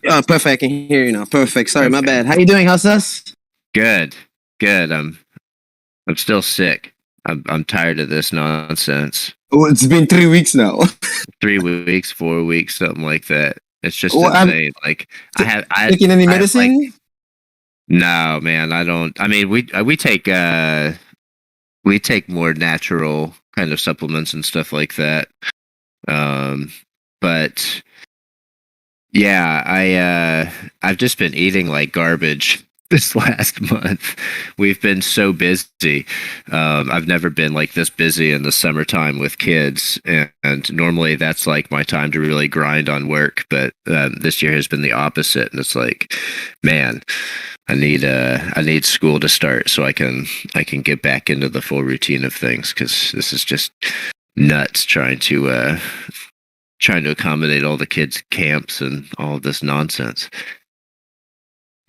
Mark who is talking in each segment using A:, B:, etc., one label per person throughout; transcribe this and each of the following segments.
A: Oh, perfect. I can hear you now. Perfect. Sorry, my
B: Okay.
A: bad. How you doing, Hotsauce?
B: Good. Good. I'm still sick. I'm tired of this nonsense.
A: Oh, it's been 3 weeks now.
B: 3 weeks, 4 weeks, something like that. It's just
A: Well, I'm
B: insane. Like
A: taking any
B: I have like
A: medicine?
B: no man. I don't. I mean, we take more natural kind of supplements and stuff like that. Um, but yeah, I've just been eating like garbage this last month. We've been so busy. I've never been like this busy in the summertime with kids, and normally that's like my time to really grind on work. But this year has been the opposite, and it's like, man, I need school to start so I can get back into the full routine of things because this is just nuts trying to accommodate all the kids' camps and all of this nonsense.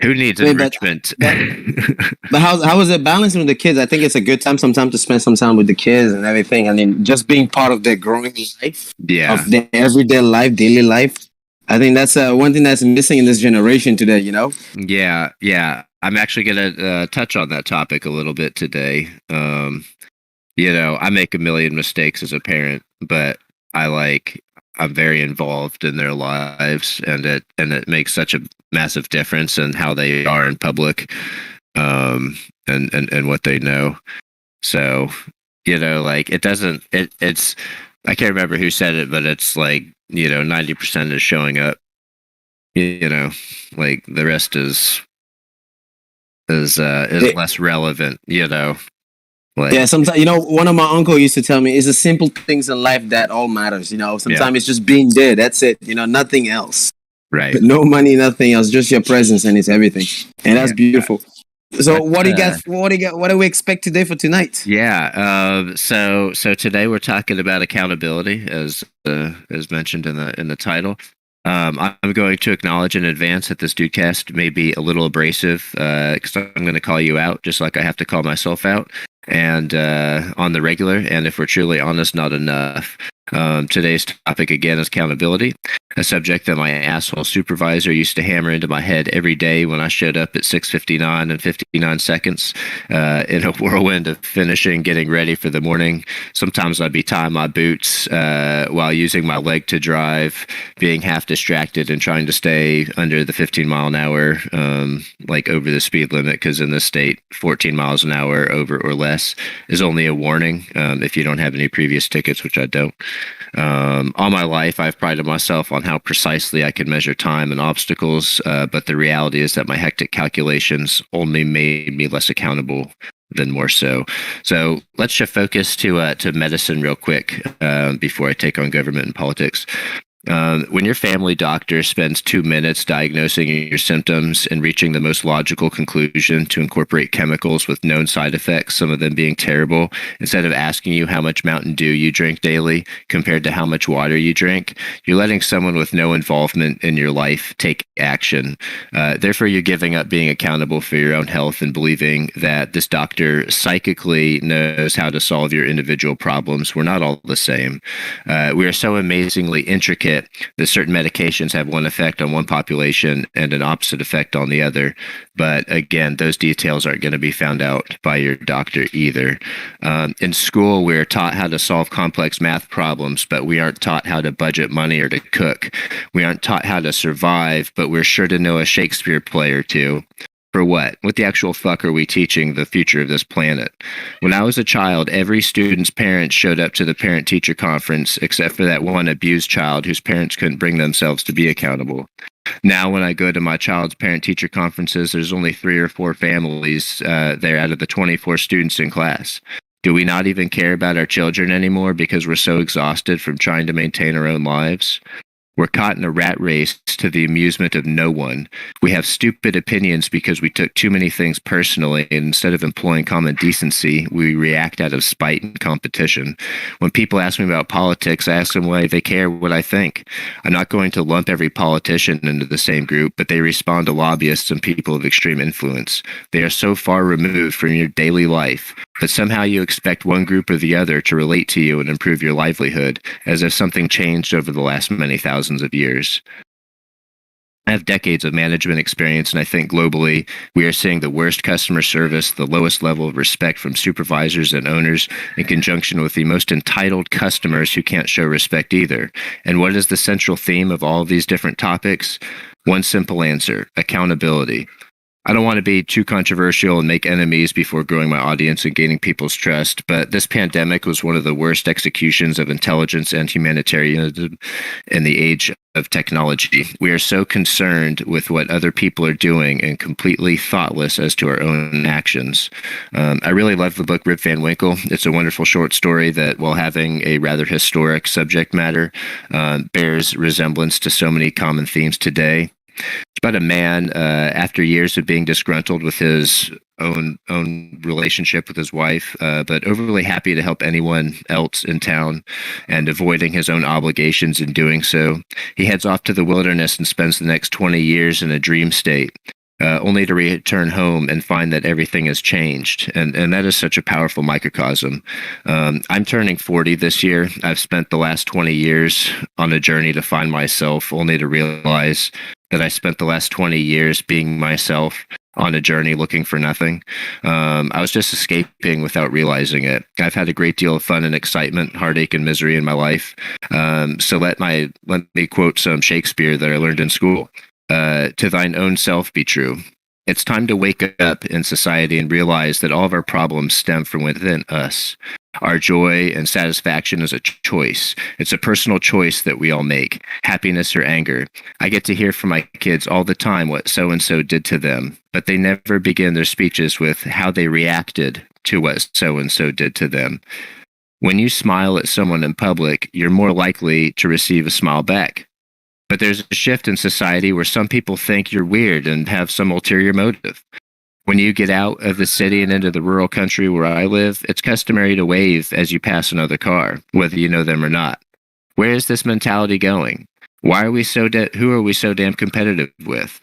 B: Who needs
A: Wait, but
B: enrichment?
A: but but how is it balancing with the kids? I think it's a good time sometimes to spend some time with the kids and everything. I mean, just being part of their growing life,
B: Yeah,
A: of their everyday life, daily life. I think that's one thing that's missing in this generation today.
B: yeah. I'm actually gonna touch on that topic a little bit today. I make a million mistakes as a parent, but I like I'm very involved in their lives, and it makes such a massive difference in how they are in public, and what they know. So, like it doesn't it's I can't remember who said it, but it's like 90% is showing up. You know, like the rest is
A: Yeah,
B: less relevant.
A: yeah.
B: Like
A: Sometimes one of my uncle used to tell me, it's the simple things in life that all matters.
B: yeah,
A: Sometimes it's just being there. That's it. Nothing else.
B: right.
A: No money, nothing else. Just your presence, and it's everything. And that's
B: Yeah.
A: beautiful. So,
B: Let's
A: what do you got? What do you got? What do we expect today for tonight?
B: Yeah. So today we're talking about accountability, as mentioned in the title. I'm going to acknowledge in advance that this dudecast may be a little abrasive, because I'm going to call you out, just like I have to call myself out, and on the regular. And if we're truly honest, not enough. Today's topic again is accountability, a subject that my asshole supervisor used to hammer into my head every day when I showed up at 6:59 and 59 seconds, in a whirlwind of finishing, getting ready for the morning. Sometimes I'd be tying my boots while using my leg to drive, being half distracted and trying to stay under the 15 mile an hour, like over the speed limit, because in this state, 14 miles an hour over or less is only a warning, if you don't have any previous tickets, which I don't. All my life, I've prided myself on how precisely I could measure time and obstacles, but the reality is that my hectic calculations only made me less accountable than more so. So let's shift focus to medicine real quick, before I take on government and politics. When your family doctor spends 2 minutes diagnosing your symptoms and reaching the most logical conclusion to incorporate chemicals with known side effects, some of them being terrible, instead of asking you how much Mountain Dew you drink daily compared to how much water you drink, you're letting someone with no involvement in your life take action. Therefore, you're giving up being accountable for your own health and believing that this doctor psychically knows how to solve your individual problems. We're not all the same. We are so amazingly intricate that certain medications have one effect on one population and an opposite effect on the other. But again, those details aren't going to be found out by your doctor either. In school, we're taught how to solve complex math problems, but we aren't taught how to budget money or to cook. We aren't taught how to survive, but we're sure to know a Shakespeare play or two. For what? What the actual fuck are we teaching the future of this planet? When I was a child, every student's parents showed up to the parent-teacher conference, except for that one abused child whose parents couldn't bring themselves to be accountable. Now, when I go to my child's parent-teacher conferences, there's only 3 or 4 families there out of the 24 students in class. Do we not even care about our children anymore because we're so exhausted from trying to maintain our own lives? We're caught in a rat race to the amusement of no one. We have stupid opinions because we took too many things personally, and instead of employing common decency, we react out of spite and competition. When people ask me about politics, I ask them why they care what I think. I'm not going to lump every politician into the same group, but they respond to lobbyists and people of extreme influence. They are so far removed from your daily life, but somehow you expect one group or the other to relate to you and improve your livelihood, as if something changed over the last many thousands of years. I have decades of management experience, and I think globally we are seeing the worst customer service, the lowest level of respect from supervisors and owners, in conjunction with the most entitled customers who can't show respect either. And what is the central theme of all of these different topics? One simple answer: accountability. I don't want to be too controversial and make enemies before growing my audience and gaining people's trust, but this pandemic was one of the worst executions of intelligence and humanitarianism in the age of technology. We are so concerned with what other people are doing and completely thoughtless as to our own actions. I really love the book Rip Van Winkle. It's a wonderful short story that, while having a rather historic subject matter, bears resemblance to so many common themes today. It's about a man, after years of being disgruntled with his own relationship with his wife, but overly happy to help anyone else in town and avoiding his own obligations in doing so. He heads off to the wilderness and spends the next 20 years in a dream state, only to return home and find that everything has changed. And that is such a powerful microcosm. I'm turning 40 this year. I've spent the last 20 years on a journey to find myself, only to realize that I spent the last 20 years being myself on a journey looking for nothing. I was just escaping without realizing it. I've had a great deal of fun and excitement, heartache, and misery in my life. So let me quote some Shakespeare that I learned in school. To thine own self be true. It's time to wake up in society and realize that all of our problems stem from within us. Our joy and satisfaction is a choice. It's a personal choice that we all make, happiness or anger. I get to hear from my kids all the time what so-and-so did to them, but they never begin their speeches with how they reacted to what so-and-so did to them. When you smile at someone in public, you're more likely to receive a smile back. But there's a shift in society where some people think you're weird and have some ulterior motive. When you get out of the city and into the rural country where I live, it's customary to wave as you pass another car, whether you know them or not. Where is this mentality going? Why are we who are we so damn competitive with?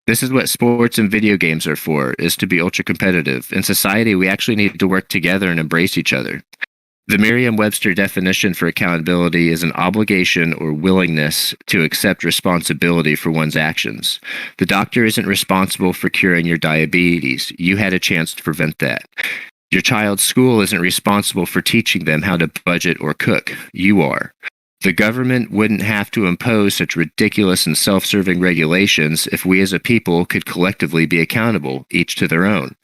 B: This is what sports and video games are for, is to be ultra competitive. In society, we actually need to work together and embrace each other. The Merriam-Webster definition for accountability is an obligation or willingness to accept responsibility for one's actions. The doctor isn't responsible for curing your diabetes. You had a chance to prevent that. Your child's school isn't responsible for teaching them how to budget or cook. You are. The government wouldn't have to impose such ridiculous and self-serving regulations if we as a people could collectively be accountable, each to their own.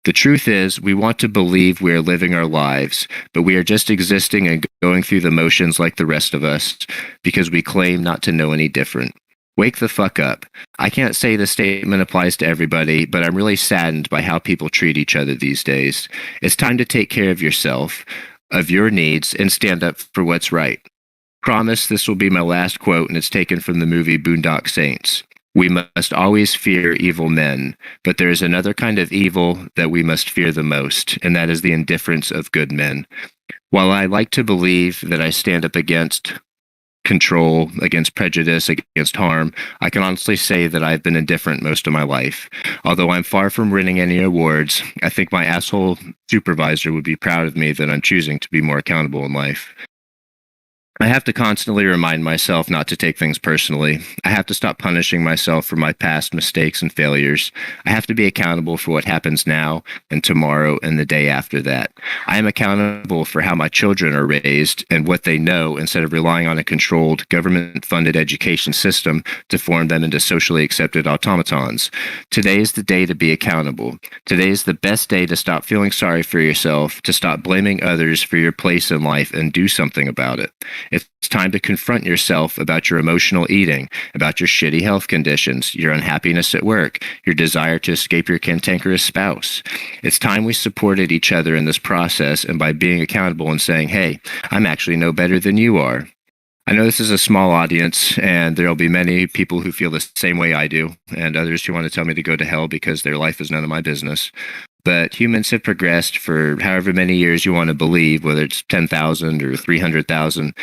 B: The truth is, we want to believe we are living our lives, but we are just existing and going through the motions like the rest of us because we claim not to know any different. Wake the fuck up. I can't say the statement applies to everybody, but I'm really saddened by how people treat each other these days. It's time to take care of yourself, of your needs, and stand up for what's right. Promise this will be my last quote, and it's taken from the movie Boondock Saints. We must always fear evil men, but there is another kind of evil that we must fear the most, and that is the indifference of good men. While I like to believe that I stand up against control, against prejudice, against harm, I can honestly say that I've been indifferent most of my life. Although I'm far from winning any awards, I think my asshole supervisor would be proud of me that I'm choosing to be more accountable in life. I have to constantly remind myself not to take things personally. I have to stop punishing myself for my past mistakes and failures. I have to be accountable for what happens now and tomorrow and the day after that. I am accountable for how my children are raised and what they know instead of relying on a controlled, government-funded education system to form them into socially accepted automatons. Today is the day to be accountable. Today is the best day to stop feeling sorry for yourself, to stop blaming others for your place in life and do something about it. It's time to confront yourself about your emotional eating, about your shitty health conditions, your unhappiness at work, your desire to escape your cantankerous spouse. It's time we supported each other in this process, and by being accountable and saying, hey, I'm actually no better than you are. I know this is a small audience, and there will be many people who feel the same way I do, and others who want to tell me to go to hell because their life is none of my business. But humans have progressed for however many years you want to believe, whether it's 10,000 or 300,000,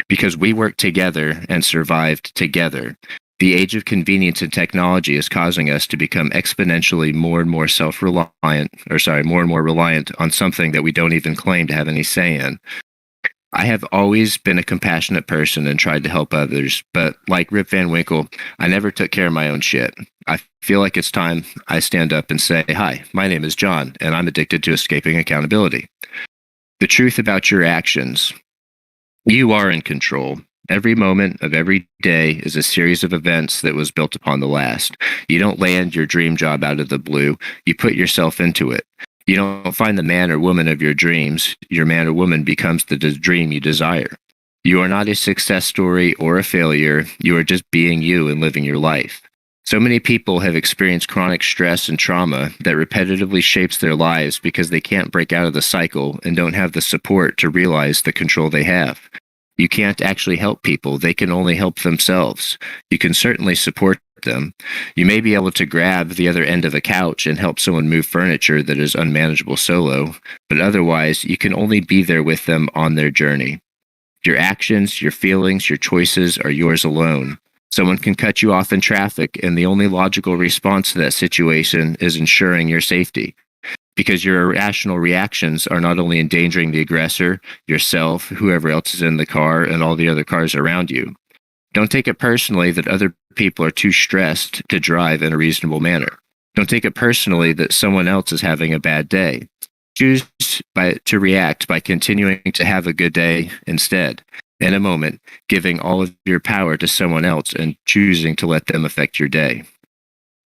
B: because we worked together and survived together. The age of convenience and technology is causing us to become exponentially more and more more and more reliant on something that we don't even claim to have any say in. I have always been a compassionate person and tried to help others, but like Rip Van Winkle, I never took care of my own shit. I feel like it's time I stand up and say, "Hi, my name is John, and I'm addicted to escaping accountability." The truth about your actions: you are in control. Every moment of every day is a series of events that was built upon the last. You don't land your dream job out of the blue. You put yourself into it. You don't find the man or woman of your dreams. Your man or woman becomes the dream you desire. You are not a success story or a failure. You are just being you and living your life. So many people have experienced chronic stress and trauma that repetitively shapes their lives because they can't break out of the cycle and don't have the support to realize the control they have. You can't actually help people. They can only help themselves. You can certainly support them. You may be able to grab the other end of a couch and help someone move furniture that is unmanageable solo, but otherwise, you can only be there with them on their journey. Your actions, your feelings, your choices are yours alone. Someone can cut you off in traffic, and the only logical response to that situation is ensuring your safety. Because your irrational reactions are not only endangering the aggressor, yourself, whoever else is in the car, and all the other cars around you. Don't take it personally that other people are too stressed to drive in a reasonable manner. Don't take it personally that someone else is having a bad day. Choose to react by continuing to have a good day instead. In a moment, giving all of your power to someone else and choosing to let them affect your day.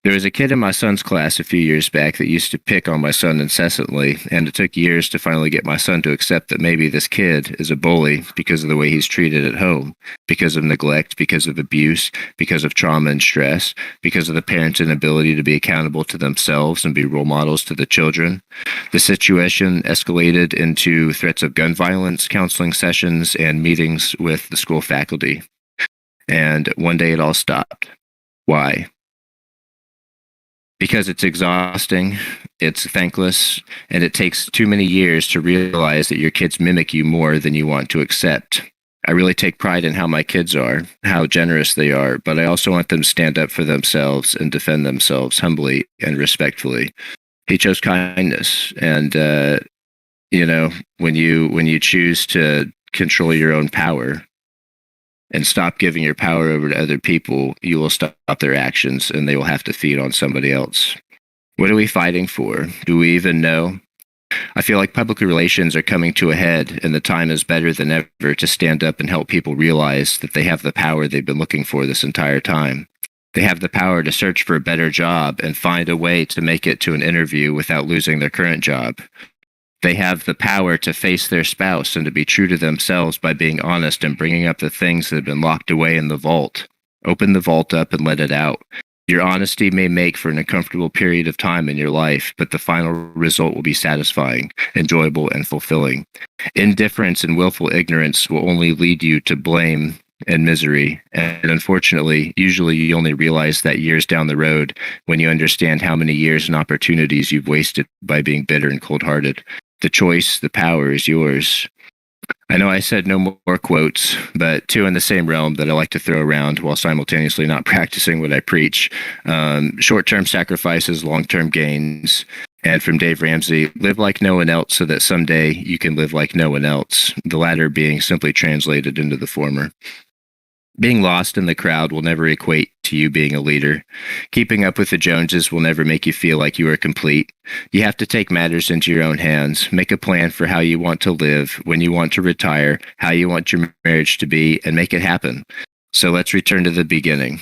B: There was a kid in my son's class a few years back that used to pick on my son incessantly, and it took years to finally get my son to accept that maybe this kid is a bully because of the way he's treated at home, because of neglect, because of abuse, because of trauma and stress, because of the parents' inability to be accountable to themselves and be role models to the children. The situation escalated into threats of gun violence, counseling sessions, and meetings with the school faculty. And one day it all stopped. Why? Because it's exhausting, it's thankless, and it takes too many years to realize that your kids mimic you more than you want to accept. I really take pride in how my kids are, how generous they are, but I also want them to stand up for themselves and defend themselves humbly and respectfully. He chose kindness, and when you choose to control your own power and stop giving your power over to other people, you will stop their actions and they will have to feed on somebody else. What are we fighting for? Do we even know? I feel like public relations are coming to a head, and the time is better than ever to stand up and help people realize that they have the power they've been looking for this entire time. They have the power to search for a better job and find a way to make it to an interview without losing their current job. They have the power to face their spouse and to be true to themselves by being honest and bringing up the things that have been locked away in the vault. Open the vault up and let it out. Your honesty may make for an uncomfortable period of time in your life, but the final result will be satisfying, enjoyable, and fulfilling. Indifference and willful ignorance will only lead you to blame and misery. And unfortunately, usually you only realize that years down the road when you understand how many years and opportunities you've wasted by being bitter and cold-hearted. The choice, the power is yours. I know I said no more quotes, but two in the same realm that I like to throw around while simultaneously not practicing what I preach. Short-term sacrifices, long-term gains. And from Dave Ramsey, live like no one else so that someday you can live like no one else. The latter being simply translated into the former. Being lost in the crowd will never equate to you being a leader. Keeping up with the Joneses will never make you feel like you are complete. You have to take matters into your own hands, make a plan for how you want to live, when you want to retire, how you want your marriage to be, and make it happen. So let's return to the beginning.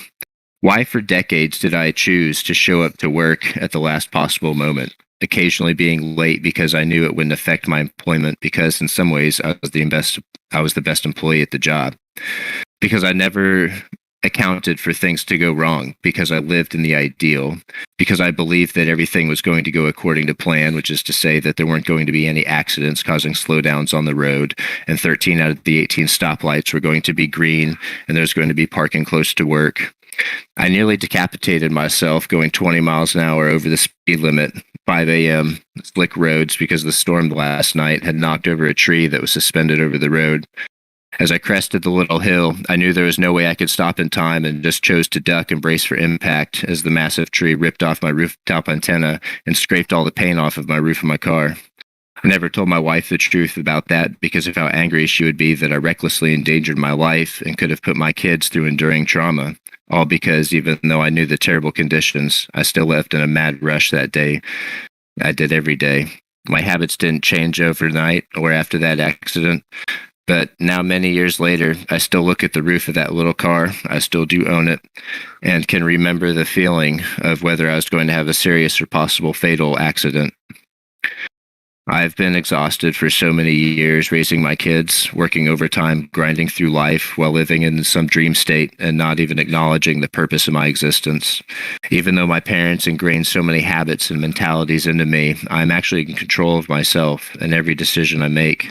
B: Why for decades did I choose to show up to work at the last possible moment? Occasionally being late because I knew it wouldn't affect my employment, because in some ways I was the best employee at the job. Because I never accounted for things to go wrong, because I lived in the ideal, because I believed that everything was going to go according to plan, which is to say that there weren't going to be any accidents causing slowdowns on the road, and 13 out of the 18 stoplights were going to be green, and there's going to be parking close to work. I nearly decapitated myself going 20 miles an hour over the speed limit, 5 a.m., slick roads, because the storm last night had knocked over a tree that was suspended over the road. As I crested the little hill, I knew there was no way I could stop in time and just chose to duck and brace for impact as the massive tree ripped off my rooftop antenna and scraped all the paint off of my roof of my car. I never told my wife the truth about that because of how angry she would be that I recklessly endangered my life and could have put my kids through enduring trauma. All because even though I knew the terrible conditions, I still left in a mad rush that day. I did every day. My habits didn't change overnight or after that accident. But now, many years later, I still look at the roof of that little car. I still do own it and can remember the feeling of whether I was going to have a serious or possible fatal accident. I've been exhausted for so many years raising my kids, working overtime, grinding through life while living in some dream state and not even acknowledging the purpose of my existence. Even though my parents ingrained so many habits and mentalities into me, I'm actually in control of myself and every decision I make.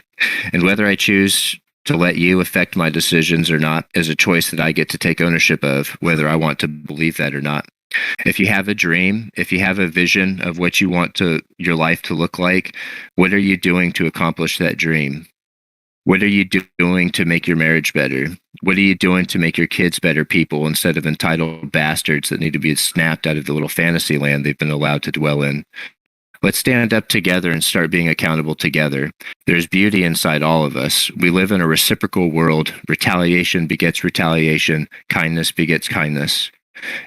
B: And whether I choose to let you affect my decisions or not is a choice that I get to take ownership of, whether I want to believe that or not. If you have a dream, if you have a vision of what you want your life to look like, what are you doing to accomplish that dream? What are you doing to make your marriage better? What are you doing to make your kids better people instead of entitled bastards that need to be snapped out of the little fantasy land they've been allowed to dwell in? Let's stand up together and start being accountable together. There's beauty inside all of us. We live in a reciprocal world. Retaliation begets retaliation. Kindness begets kindness.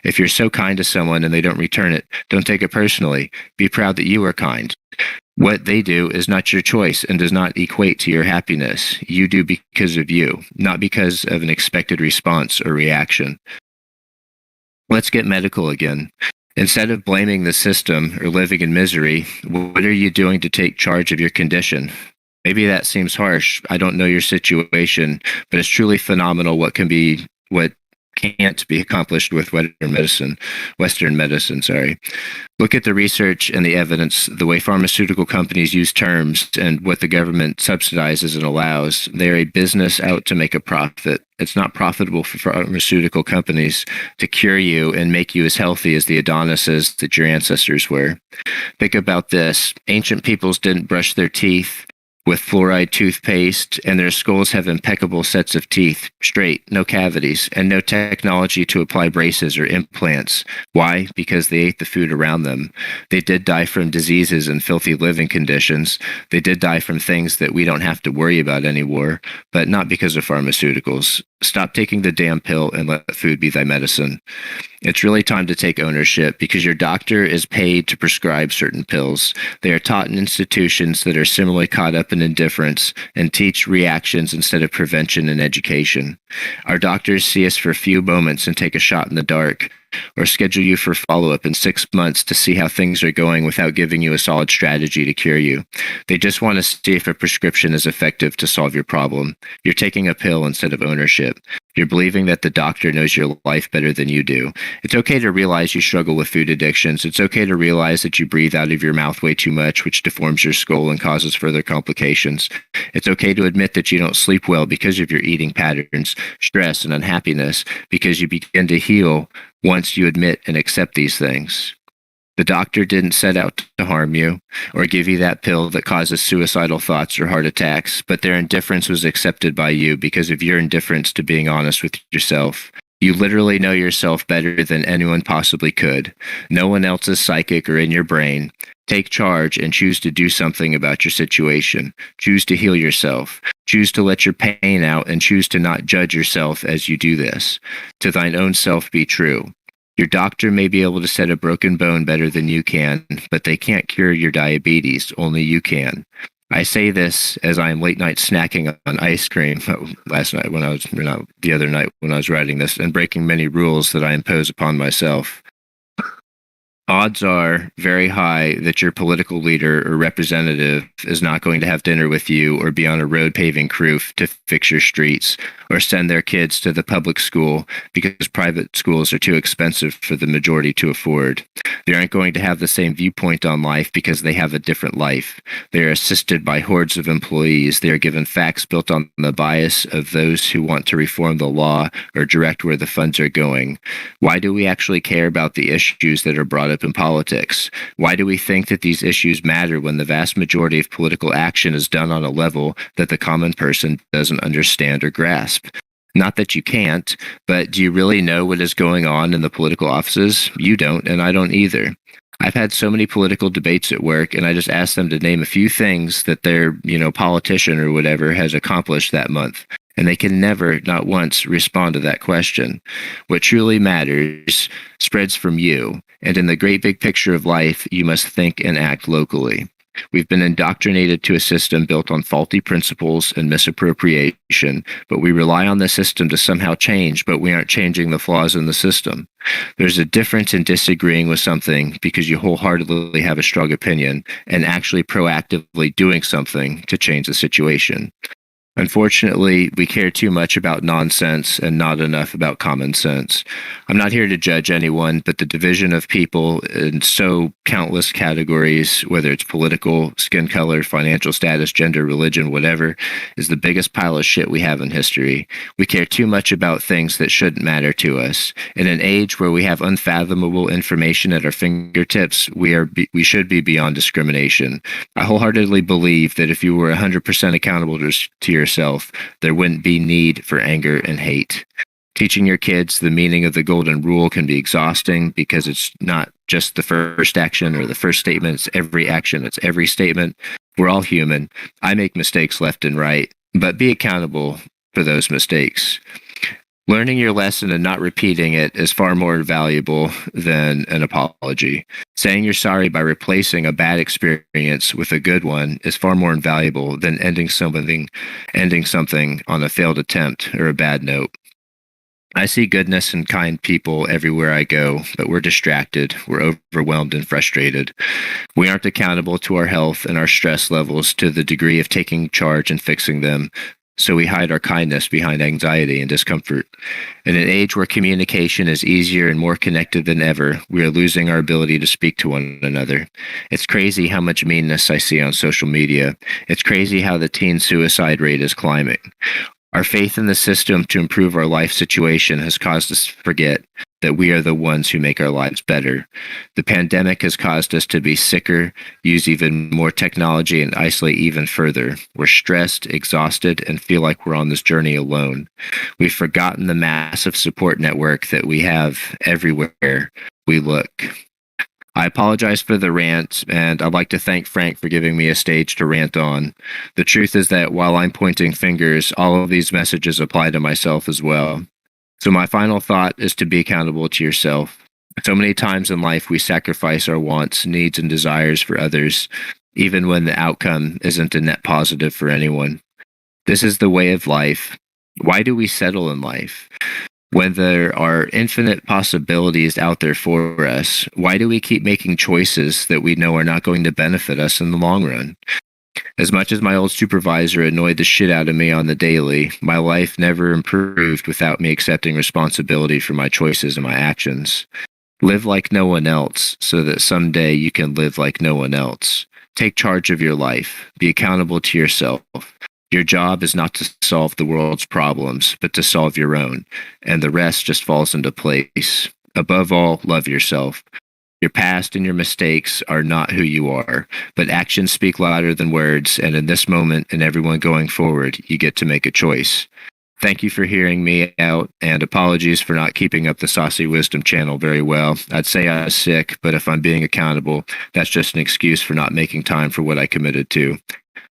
B: If you're so kind to someone and they don't return it, don't take it personally. Be proud that you are kind. What they do is not your choice and does not equate to your happiness. You do because of you, not because of an expected response or reaction. Let's get medical again. Instead of blaming the system or living in misery, what are you doing to take charge of your condition? Maybe that seems harsh. I don't know your situation, but it's truly phenomenal what can't be accomplished with Western medicine, sorry. Look at the research and the evidence, the way pharmaceutical companies use terms and what the government subsidizes and allows. They're a business out to make a profit. It's not profitable for pharmaceutical companies to cure you and make you as healthy as the Adonises that your ancestors were. Think about this. Ancient peoples didn't brush their teeth with fluoride toothpaste, and their skulls have impeccable sets of teeth, straight, no cavities, and no technology to apply braces or implants. Why? Because they ate the food around them. They did die from diseases and filthy living conditions. They did die from things that we don't have to worry about anymore, but not because of pharmaceuticals. Stop taking the damn pill and let food be thy medicine. It's really time to take ownership because your doctor is paid to prescribe certain pills. They are taught in institutions that are similarly caught up in indifference and teach reactions instead of prevention and education. Our doctors see us for a few moments and take a shot in the dark, or schedule you for follow-up in 6 months to see how things are going without giving you a solid strategy to cure you. They just want to see if a prescription is effective to solve your problem. You're taking a pill instead of ownership. You're believing that the doctor knows your life better than you do. It's okay to realize you struggle with food addictions. It's okay to realize that you breathe out of your mouth way too much, which deforms your skull and causes further complications. It's okay to admit that you don't sleep well because of your eating patterns, stress, and unhappiness, because you begin to heal once you admit and accept these things. The doctor didn't set out to harm you or give you that pill that causes suicidal thoughts or heart attacks, but their indifference was accepted by you because of your indifference to being honest with yourself. You literally know yourself better than anyone possibly could. No one else is psychic or in your brain. Take charge and choose to do something about your situation. Choose to heal yourself. Choose to let your pain out and choose to not judge yourself as you do this. To thine own self be true. Your doctor may be able to set a broken bone better than you can, but they can't cure your diabetes. Only you can. I say this as I am late night snacking on ice cream the other night when I was writing this, and breaking many rules that I impose upon myself. Odds are very high that your political leader or representative is not going to have dinner with you or be on a road paving crew to fix your streets or send their kids to the public school because private schools are too expensive for the majority to afford. They aren't going to have the same viewpoint on life because they have a different life. They are assisted by hordes of employees. They are given facts built on the bias of those who want to reform the law or direct where the funds are going. Why do we actually care about the issues that are brought up in politics? Why do we think that these issues matter when the vast majority of political action is done on a level that the common person doesn't understand or grasp? Not that you can't, but do you really know what is going on in the political offices? You don't, and I don't either. I've had so many political debates at work, and I just ask them to name a few things that their, politician or whatever has accomplished that month. And they can never, not once, respond to that question. What truly matters spreads from you. And in the great big picture of life, you must think and act locally. We've been indoctrinated to a system built on faulty principles and misappropriation, but we rely on the system to somehow change, but we aren't changing the flaws in the system. There's a difference in disagreeing with something because you wholeheartedly have a strong opinion and actually proactively doing something to change the situation. Unfortunately, we care too much about nonsense and not enough about common sense. I'm not here to judge anyone, but the division of people in so countless categories, whether it's political, skin color, financial status, gender, religion, whatever, is the biggest pile of shit we have in history. We care too much about things that shouldn't matter to us. In an age where we have unfathomable information at our fingertips, we should be beyond discrimination. I wholeheartedly believe that if you were 100% accountable to yourself, there wouldn't be need for anger and hate. Teaching your kids the meaning of the golden rule can be exhausting because it's not just the first action or the first statement, it's every action, it's every statement. We're all human. I make mistakes left and right, but be accountable for those mistakes. Learning your lesson and not repeating it is far more valuable than an apology. Saying you're sorry by replacing a bad experience with a good one is far more invaluable than ending something on a failed attempt or a bad note. I see goodness and kind people everywhere I go, but we're distracted, we're overwhelmed and frustrated. We aren't accountable to our health and our stress levels to the degree of taking charge and fixing them. So we hide our kindness behind anxiety and discomfort. In an age where communication is easier and more connected than ever, we are losing our ability to speak to one another. It's crazy how much meanness I see on social media. It's crazy how the teen suicide rate is climbing. Our faith in the system to improve our life situation has caused us to forget that we are the ones who make our lives better. The pandemic has caused us to be sicker, use even more technology, and isolate even further. We're stressed, exhausted, and feel like we're on this journey alone. We've forgotten the massive support network that we have everywhere we look. I apologize for the rant, and I'd like to thank Frank for giving me a stage to rant on. The truth is that while I'm pointing fingers, all of these messages apply to myself as well. So my final thought is to be accountable to yourself. So many times in life, we sacrifice our wants, needs, and desires for others, even when the outcome isn't a net positive for anyone. This is the way of life. Why do we settle in life? When there are infinite possibilities out there for us, why do we keep making choices that we know are not going to benefit us in the long run? As much as my old supervisor annoyed the shit out of me on the daily, my life never improved without me accepting responsibility for my choices and my actions. Live like no one else so that someday you can live like no one else. Take charge of your life. Be accountable to yourself. Your job is not to solve the world's problems, but to solve your own, and the rest just falls into place. Above all, love yourself. Your past and your mistakes are not who you are, but actions speak louder than words, and in this moment and everyone going forward, you get to make a choice. Thank you for hearing me out, and apologies for not keeping up the Saucy Wisdom channel very well. I'd say I was sick, but if I'm being accountable, that's just an excuse for not making time for what I committed to.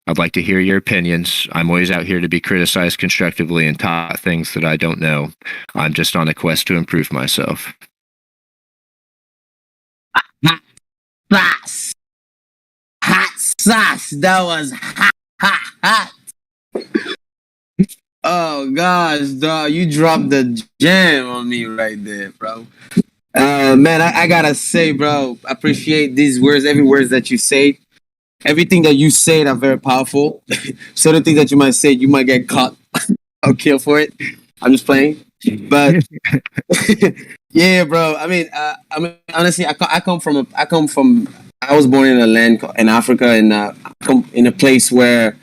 B: I'd like to hear your opinions. I'm always out here to be criticized constructively and taught things that I don't know. I'm just on a quest to improve myself.
A: Hot sauce. Hot sauce. That was hot. Oh gosh, dog, you dropped the jam on me right there, bro. Man, I gotta say, bro, I appreciate these words, every word that you say. Everything that you said are very powerful. Certain things that you might say, you might get caught or killed for it. I'm just playing, but yeah, bro. I mean, honestly, I come from I was born in a land in Africa, and I come in a place where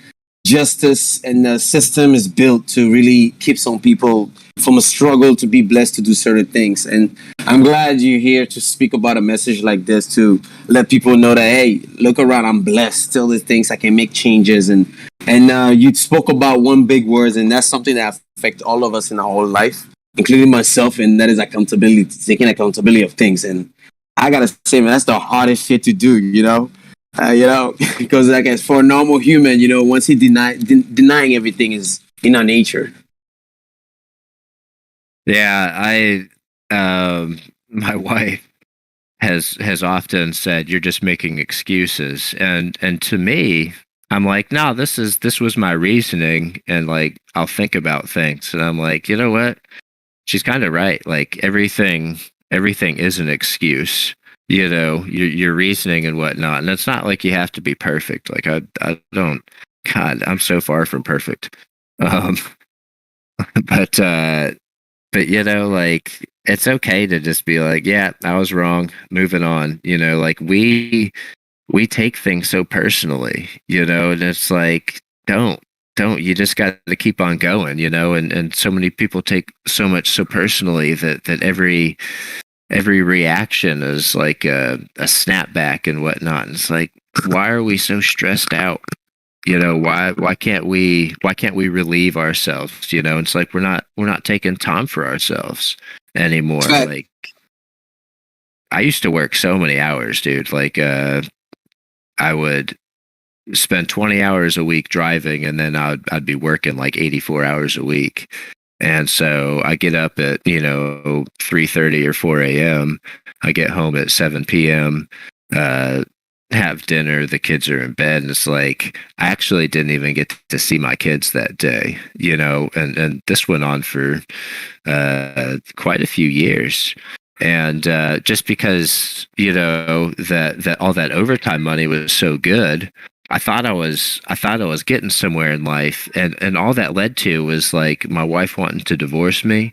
A: justice and the system is built to really keep some people from a struggle to be blessed to do certain things. And I'm glad you're here to speak about a message like this to let people know that, hey, look around, I'm blessed. Still, there's things I can make changes. And you spoke about one big word, and that's something that affects all of us in our whole life, including myself, and that is accountability, taking accountability of things. And I gotta say, man, that's the hardest shit to do. Because like as for a normal human, once he denying everything is in our nature.
B: Yeah, my wife has often said you're just making excuses, and to me, I'm like, no, this was my reasoning, and like I'll think about things, and I'm like, you know what? She's kind of right. Like everything is an excuse. Your reasoning and whatnot, and it's not like you have to be perfect. Like I don't. God, I'm so far from perfect. Um, but like it's okay to just be like, yeah, I was wrong, moving on. Like we take things so personally, and it's like, don't you just got to keep on going, and so many people take so much so personally that every reaction is like a snapback and whatnot. And it's like, why are we so stressed out? Why can't we relieve ourselves? It's like we're not taking time for ourselves anymore.
A: Fact.
B: Like I used to work so many hours, dude. Like I would spend 20 hours a week driving, and then I'd be working like 84 hours a week. And so I get up at 3:30 or 4 a.m. I get home at 7 p.m. Have dinner. The kids are in bed, and it's like I actually didn't even get to see my kids that day. And this went on for quite a few years. And just because that all that overtime money was so good, I thought I was getting somewhere in life, and all that led to was like my wife wanting to divorce me,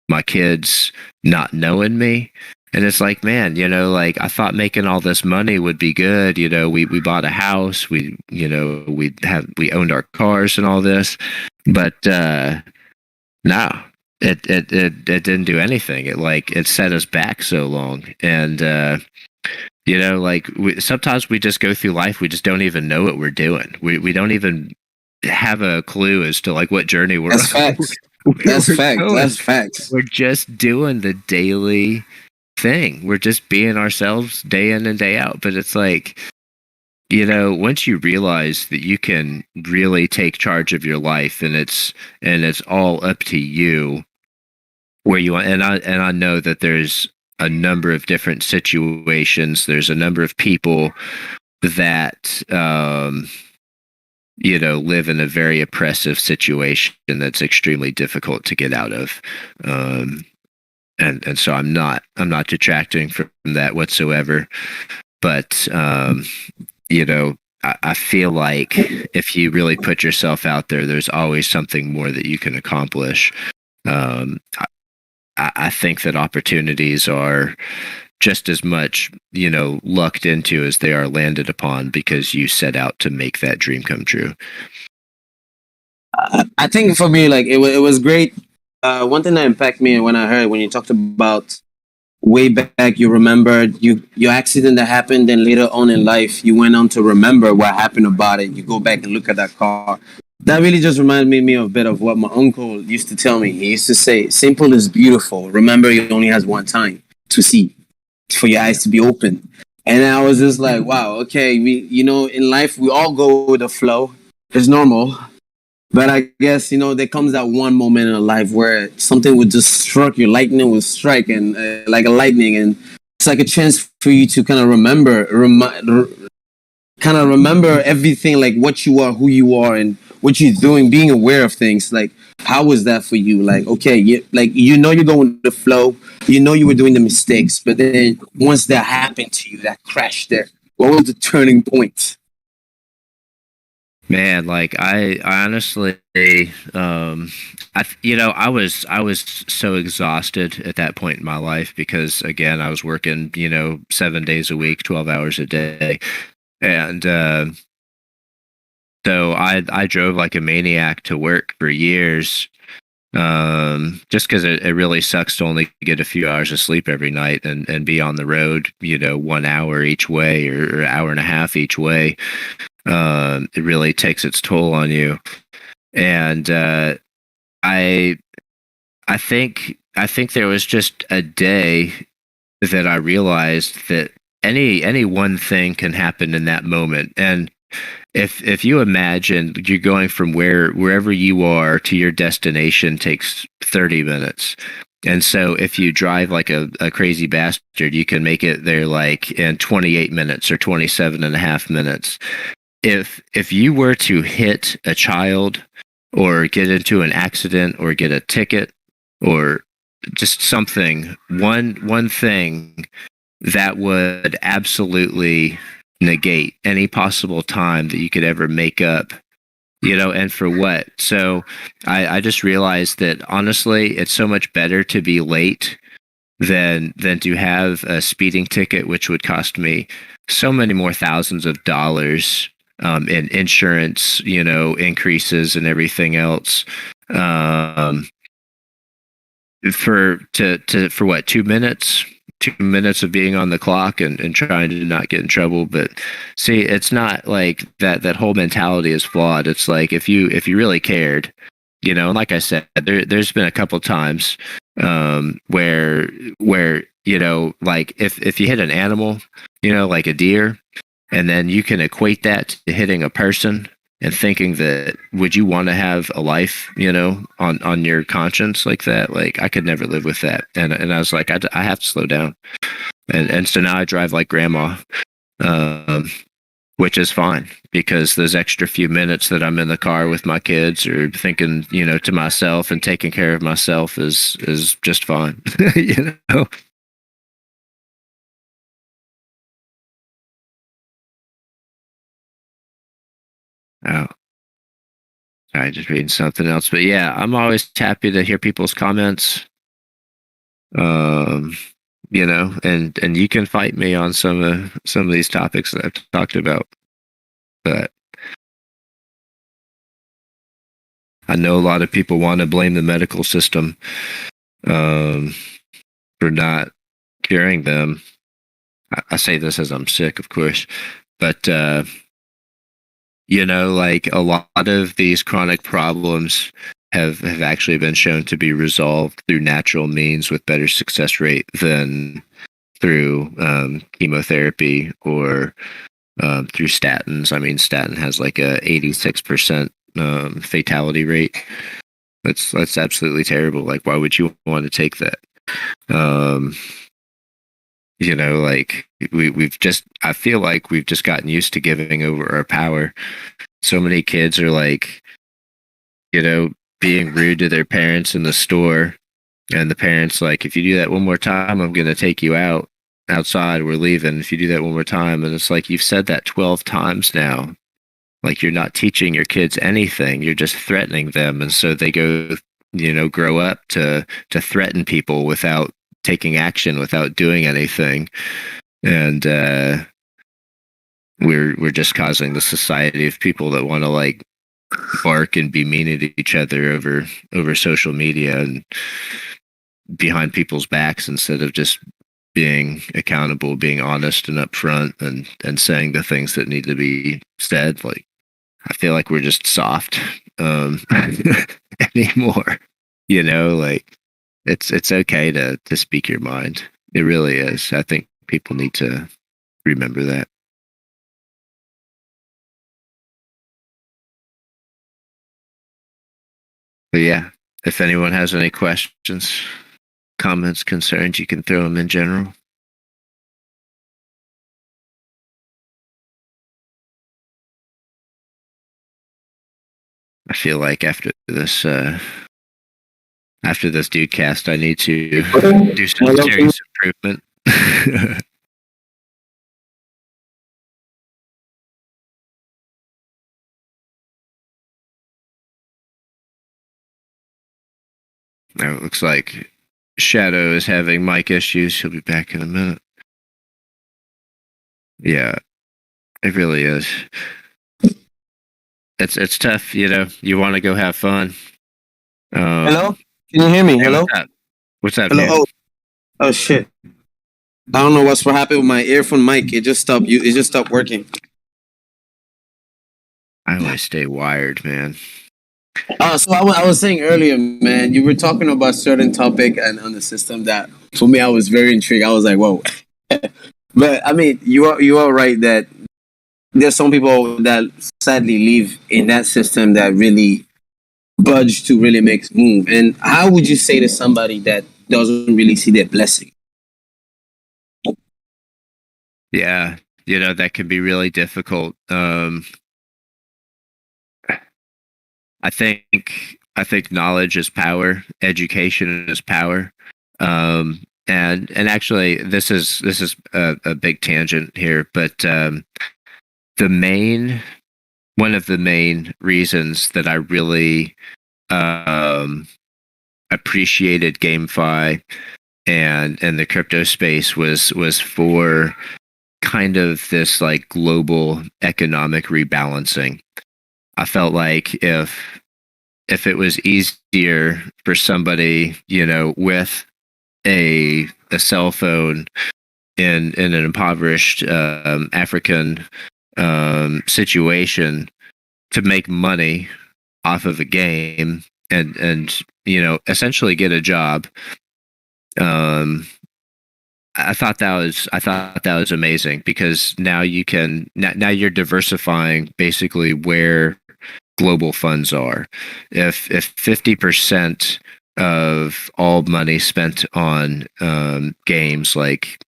B: my kids not knowing me. And it's like, man, like I thought making all this money would be good. We bought a house, we owned our cars and all this, but no, it didn't do anything. It set us back so long. And like sometimes we just go through life, we just don't even know what we're doing. We don't even have a clue as to like what journey we're
A: That's facts.
B: where
A: That's
B: we're
A: facts.
B: going.
A: That's facts.
B: We're just doing the daily thing. We're just being ourselves day in and day out. But it's like, once you realize that you can really take charge of your life, and it's all up to you where you want. And I know that there's a number of different situations. There's a number of people that live in a very oppressive situation that's extremely difficult to get out of. And so I'm not detracting from that whatsoever. But I feel like if you really put yourself out there, there's always something more that you can accomplish. I think that opportunities are just as much, lucked into as they are landed upon because you set out to make that dream come true.
A: I think for me, like it was great. One thing that impacted me when you talked about way back, you remembered your accident that happened, then later on in life, you went on to remember what happened about it. You go back and look at that car. That really just reminded me of a bit of what my uncle used to tell me. He used to say, "Simple is beautiful. Remember, you only has one time to see, for your eyes to be open." And I was just like, "Wow, okay." In life, we all go with the flow. It's normal. But I guess there comes that one moment in life where something would just struck you, lightning would strike, and like a lightning, and it's like a chance for you to kind of remember everything, like what you are, who you are, and what you're doing, being aware of things. Like, how was that for you? Like, okay, you're going with the flow, you were doing the mistakes, but then once that happened to you, that crash there, what was the turning point?
B: Man, like I honestly, I was so exhausted at that point in my life because again, I was working, 7 days a week, 12 hours a day, and so I drove like a maniac to work for years, just because it really sucks to only get a few hours of sleep every night and be on the road, 1 hour each way or hour and a half each way. It really takes its toll on you. And I I think there was just a day that I realized that any one thing can happen in that moment. And if you imagine you're going from wherever you are to your destination takes 30 minutes. And so if you drive like a crazy bastard, you can make it there like in 28 minutes or 27 and a half minutes. If you were to hit a child or get into an accident or get a ticket or just something, one thing that would absolutely negate any possible time that you could ever make up, and for what? So I just realized that honestly, it's so much better to be late than to have a speeding ticket, which would cost me so many more thousands of dollars in insurance, increases and everything else. For what, 2 minutes? 2 minutes of being on the clock and trying to not get in trouble. But see, it's not like that whole mentality is flawed. It's like if you really cared, and like I said, there's been a couple times where like if you hit an animal, like a deer, and then you can equate that to hitting a person and thinking that would you want to have a life, on your conscience like that? Like I could never live with that. And I was like, I have to slow down. And so now I drive like grandma, which is fine because those extra few minutes that I'm in the car with my kids or thinking, to myself and taking care of myself is just fine, Oh, sorry, just reading something else. But yeah, I'm always happy to hear people's comments. Um, and you can fight me on some of these topics that I've talked about. But I know a lot of people want to blame the medical system for not curing them. I say this as I'm sick, of course, but like a lot of these chronic problems have actually been shown to be resolved through natural means with better success rate than through chemotherapy or through statins. I mean, statin has like a 86% fatality rate. That's absolutely terrible. Like, why would you want to take that? Like we've just, I feel like we've just gotten used to giving over our power. So many kids are like, being rude to their parents in the store, and the parents like, if you do that one more time, I'm going to take you outside. We're leaving. If you do that one more time. And it's like, you've said that 12 times now. Like, you're not teaching your kids anything. You're just threatening them. And so they go, grow up to threaten people without taking action, without doing anything. And we're just causing the society of people that want to like bark and be mean at each other over social media and behind people's backs instead of just being accountable, being honest and upfront and saying the things that need to be said. Like, I feel like we're just soft anymore. Like it's okay to speak your mind. It really is. I think people need to remember that. But yeah, if anyone has any questions, comments, concerns, you can throw them in general. I feel like after this dude cast, I need to do some serious improvement. Now it looks like Shadow is having mic issues. He'll be back in a minute. Yeah, it really is. It's tough, You want to go have fun.
A: Hello? Can you hear me? Hello?
B: What's up,
A: Hello?
B: man?
A: Oh shit. I don't know what happened with my earphone mic. It just stopped. It just stopped working.
B: I always stay wired, man.
A: So I was saying earlier, man, you were talking about certain topic and on the system that For me, I was very intrigued. I was like, whoa. But I mean, you are right that there's some people that sadly live in that system that really budge to really make move. And how would you say to somebody that doesn't really see their blessing?
B: Yeah, that can be really difficult. I think knowledge is power, education is power. And actually, this is a big tangent here, but the main one of the main reasons that I really um, appreciated GameFi and the crypto space was for kind of this like global economic rebalancing. I felt like if it was easier for somebody, with a cell phone in an impoverished African situation to make money off of a game and essentially get a job. I thought that was amazing because now now you're diversifying basically where global funds are. If 50% of all money spent on games like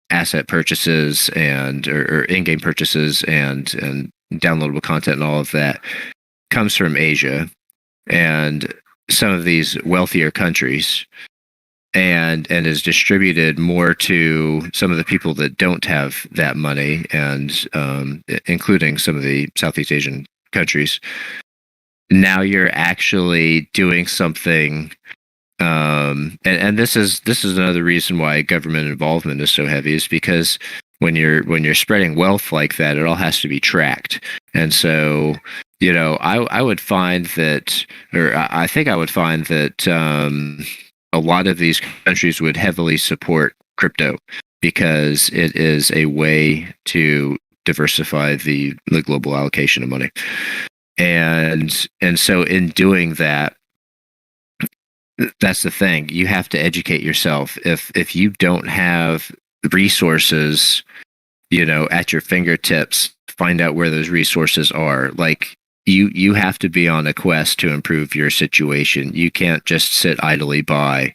B: asset purchases or in-game purchases and downloadable content and all of that comes from Asia and some of these wealthier countries and is distributed more to some of the people that don't have that money and including some of the Southeast Asian countries. Now you're actually doing something and this is another reason why government involvement is so heavy is because when you're spreading wealth like that, it all has to be tracked. And so, I would find that, or I think I would find that a lot of these countries would heavily support crypto because it is a way to diversify the global allocation of money. And so in doing that, that's the thing. You have to educate yourself. If you don't have resources, at your fingertips, find out where those resources are. Like you have to be on a quest to improve your situation. You can't just sit idly by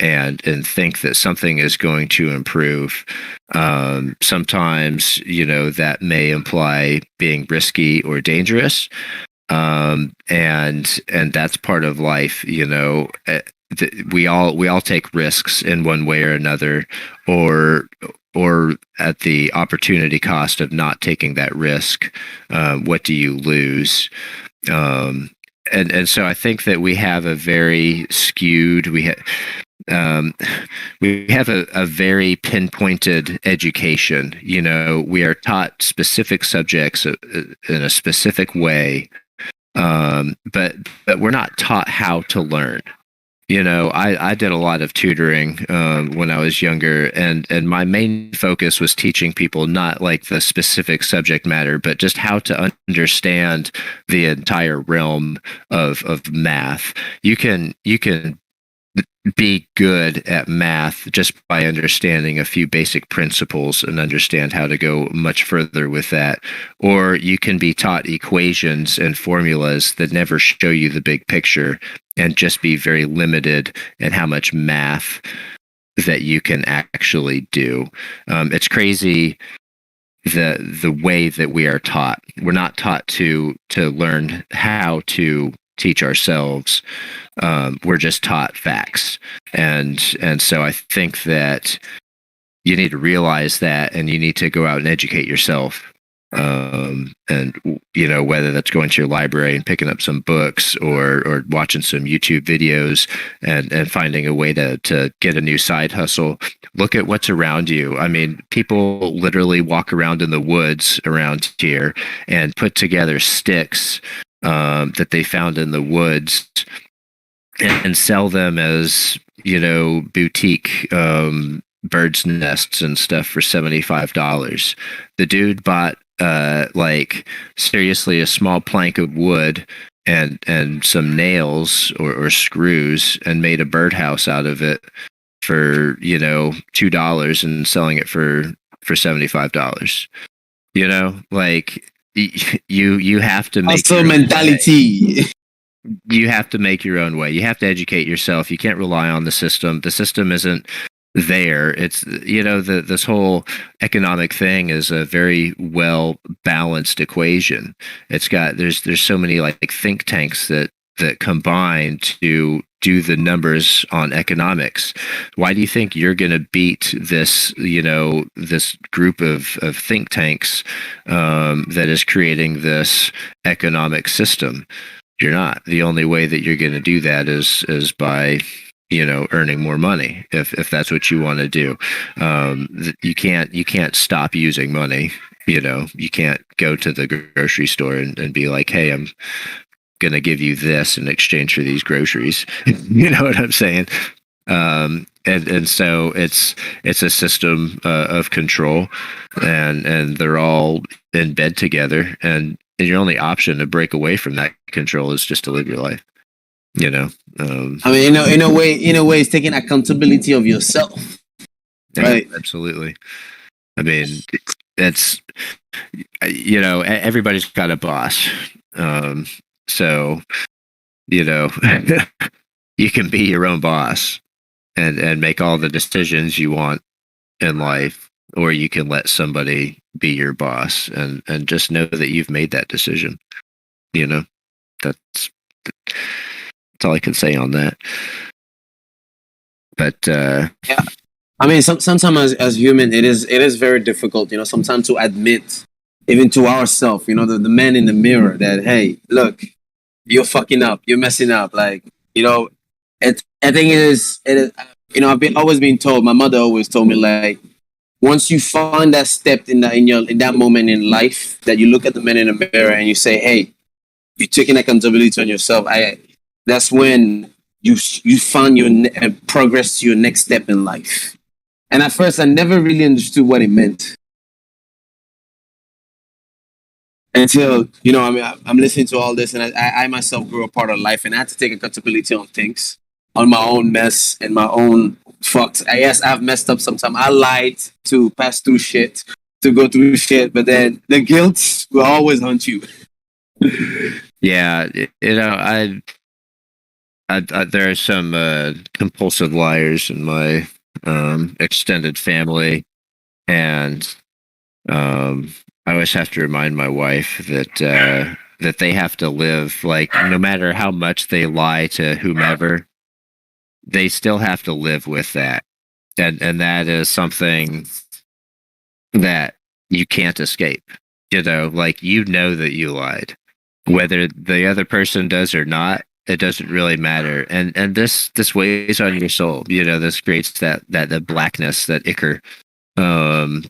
B: and think that something is going to improve. Sometimes, that may imply being risky or dangerous. And that's part of life. We all take risks in one way or another, or at the opportunity cost of not taking that risk. What do you lose? And so I think that we have a very skewed we have a very pinpointed education. We are taught specific subjects in a specific way, but we're not taught how to learn. I did a lot of tutoring when I was younger, and my main focus was teaching people not like the specific subject matter, but just how to understand the entire realm of math. You can be good at math just by understanding a few basic principles and understand how to go much further with that. Or you can be taught equations and formulas that never show you the big picture and just be very limited in how much math that you can actually do. It's crazy the way that we are taught. We're not taught to learn how to teach ourselves. We're just taught facts, and so I think that you need to realize that, and you need to go out and educate yourself. And whether that's going to your library and picking up some books or watching some YouTube videos and finding a way to get a new side hustle. Look at what's around you. I mean, people literally walk around in the woods around here and put together sticks that they found in the woods and sell them as, boutique bird's nests and stuff for $75. The dude bought seriously a small plank of wood and some nails or screws and made a birdhouse out of it for $2 and selling it for $75. Like you have to make
A: Also
B: your own way.
A: mentality.
B: You have to make your own way. You have to educate yourself. You can't rely on the system. The system isn't there. It's this whole economic thing is a very well balanced equation. It's got there's so many like think tanks that combine to do the numbers on economics. Why do you think you're going to beat this group of think tanks that is creating this economic system? You're not. The only way that you're going to do that is by earning more money if that's what you want to do. You can't stop using money. You can't go to the grocery store and be like, hey, I'm gonna give you this in exchange for these groceries. You know what I'm saying? And so it's a system of control, and they're all in bed together, and your only option to break away from that control is just to live your life.
A: I mean, in a way, it's taking accountability of yourself, right?
B: Absolutely. I mean, it's everybody's got a boss. So you can be your own boss and make all the decisions you want in life, or you can let somebody be your boss and just know that you've made that decision. That's all I can say on that. But
A: yeah, I mean, sometimes as human, it is very difficult, sometimes to admit, even to ourselves, the man in the mirror, that hey, look, you're fucking up, you're messing up. Like, I think it is. I've always been told. My mother always told me, like, once you find that step in that moment in life, that you look at the man in the mirror and you say, hey, you're taking accountability on yourself. That's when you find your progress to your next step in life. And at first, I never really understood what it meant until I mean, I'm listening to all this, and I myself grew a part of life, and I had to take accountability on things, on my own mess and my own fucks. Yes, I've messed up sometimes. I lied to pass through shit, to go through shit, but then the guilt will always haunt you.
B: Yeah, there are some compulsive liars in my extended family, and I always have to remind my wife that they have to live, like, no matter how much they lie to whomever, they still have to live with that, and that is something that you can't escape. Like, that you lied, whether the other person does or not. It doesn't really matter, and this weighs on your soul. This creates that blackness, that ichor, um,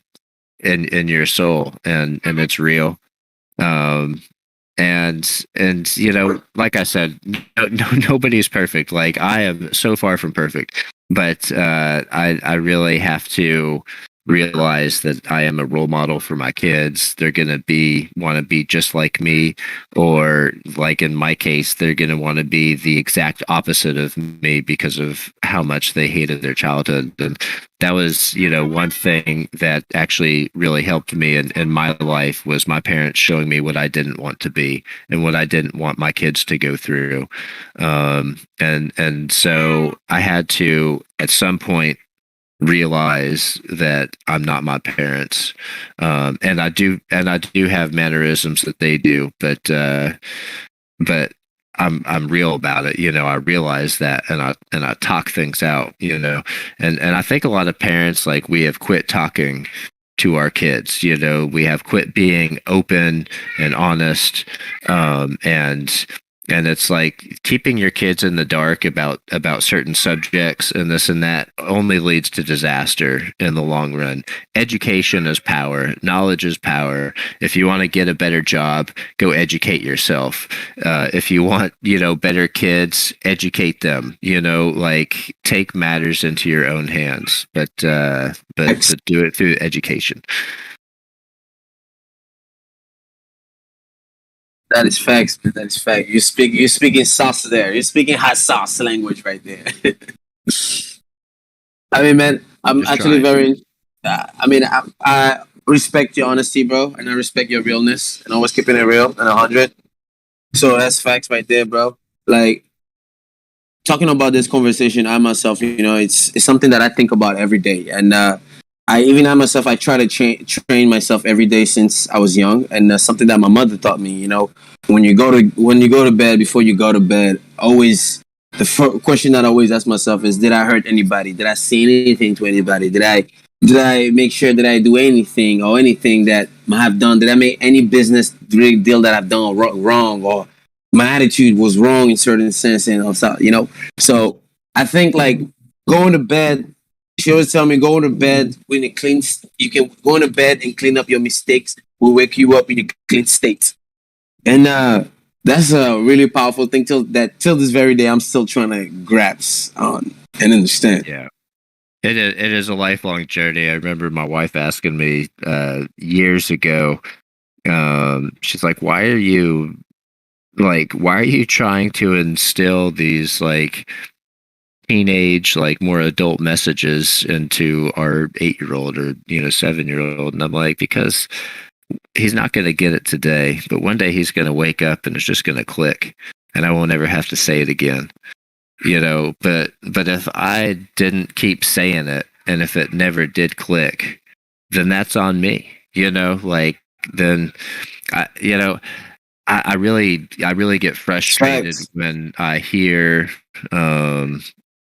B: in your soul, and it's real. Um, and like I said, nobody's perfect. Like, I am so far from perfect, but I really have to realize that I am a role model for my kids. They're gonna want to be just like me, or, like in my case, they're gonna want to be the exact opposite of me because of how much they hated their childhood. And that was one thing that actually really helped me in my life, was my parents showing me what I didn't want to be and what I didn't want my kids to go through. And so I had to, at some point, realize that I'm not my parents. And I do have mannerisms that they do, but I'm real about it. I realize that, and I talk things out, and I think a lot of parents, like, we have quit talking to our kids. We have quit being open and honest, and it's like keeping your kids in the dark about certain subjects and this and that only leads to disaster in the long run. Education is power. Knowledge is power. If you want to get a better job, go educate yourself. If you want, better kids, educate them. Like, take matters into your own hands, but do it through education.
A: That is facts, man. That is fact. You're speaking sauce there. You're speaking hot sauce language right there. I mean, man,
B: I'm
A: I'm
B: just
A: actually
B: trying.
A: very. I respect your honesty, bro, and I respect your realness, and always keeping it real and 100. So that's facts right there, bro. Like talking about this conversation, I myself, it's something that I think about every day, and I myself, I try to train myself every day since I was young, and something that my mother taught me. When you go to bed, before you go to bed, always question that I always ask myself is, did I hurt anybody? Did I say anything to anybody? Did I make sure that I do anything or anything that I have done? Did I make any business deal that I've done wrong, or my attitude was wrong in certain sense, and so I think like going to bed. She always tell me go to bed when it cleans. You can go to bed and clean up your mistakes. Will wake you up in a clean state, and that's a really powerful thing. Till this very day, I'm still trying to grasp on and understand.
B: Yeah. It is a lifelong journey. I remember my wife asking me years ago. She's like, why are you trying to instill these like teenage, like more adult messages into our 8-year-old or 7-year-old?" And I'm like, because he's not going to get it today, but one day he's going to wake up and it's just going to click, and I won't ever have to say it again. But if I didn't keep saying it, and if it never did click, then that's on me. Like then I you know I really get frustrated
A: Facts.
B: when I hear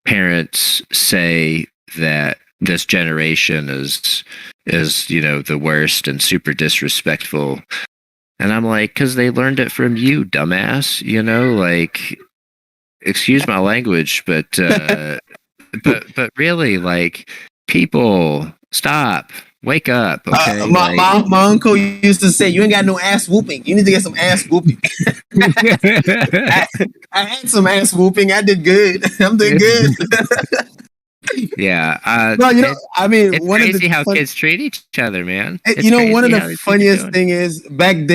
B: parents say that this generation is the worst and super disrespectful, and I'm like, because they learned it from you, dumbass. Like, excuse my language, but really, like, people, stop, wake up, okay?
A: My,
B: Like,
A: my my uncle used to say, "You ain't got no ass whooping. You need to get some ass whooping." I, I had some ass whooping. I did good. I'm doing good.
B: yeah,
A: No,
B: it,
A: I mean,
B: it's
A: one of the
B: crazy how
A: fun,
B: kids treat each other, man. It's
A: one of
B: crazy
A: the
B: how they treat each
A: funniest
B: other.
A: thing is back in